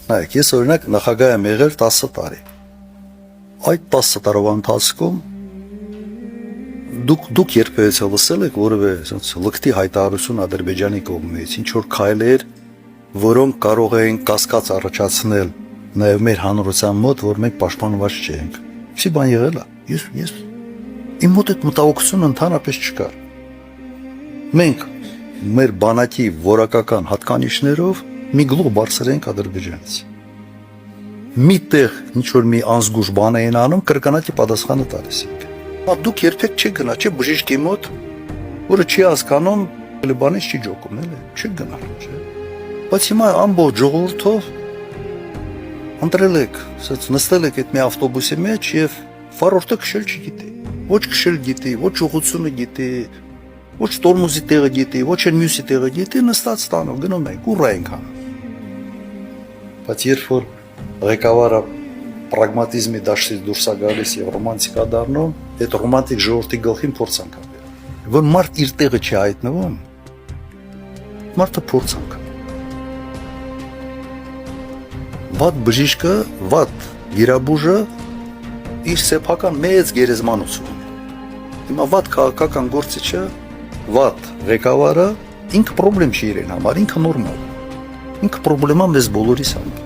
Նայեք, ես օրինակ նախագահ եմ եղել 10 տարի։ Այդ 10 տարվա ընթացքում դուք երբևէ լսել եք որևէ ասենց լկտի հայտարարություն Ադրբեջանի կողմից, ինչ որ քայլեր, որոնք կարող էին կասկած առաջացնել նաև մեր հանրության մոտ, որ մենք պաշտպանված չենք։ Ինչի բան եղել է։ Ես իմ մոտ այդ մտահոգությունը ընդհանրապես չկար։ Մենք մեր բանակի որակական հատկանիշներով մի գլուխ բարձր ենք Ադրբեջանից։ Միտեղ ինչ որ մի անզգուշ բան էին անում, կրկնակի պատասխանը տալիս ենք։ Դուք երբեք չեք գնա, չէ՞ բժիշկի մոտ, որը չի հասկանում, բանից չի ջոկում, էլի, չեք գնալ, չէ՞։ Բայց հիմա ամբողջ ժողովուրդով ընտրել եք, ասած նստել եք այդ մի ավտոբուսի մեջ եւ վարորդը քշել չգիտի։ Ոչ քշել գիտի, ոչ ուղղությունը գիտի, ոչ տորմուզի տեղը գիտի, ոչ էլ մյուսի տեղը գիտի, նստած ստանում, գնում ենք, ուռա ենք անում։ Բայց երբ որ ղեկավարը պրագմատիզմի դաշտից դուրս է գալիս եւ ռոմանտիկա դառնում, այդ ռոմանտիկ ժողովրդի գլխին փորձ անկապել։ Որ մարդ իր տեղը չի հայտնվում, մարդը փորձ անկապել։ Վատ բժիշկը, վատ վիրաբույժը իր սեփական մեծ գերեզմանոցում ունի։ Հիմա վատ քաղաքական գործիչը, վատ ղեկավարը ինքը պրոբլեմ չի իրեն համար, ինքը նորմալ։ Ինքը պրոբլեմա մեզ բոլորիս համար։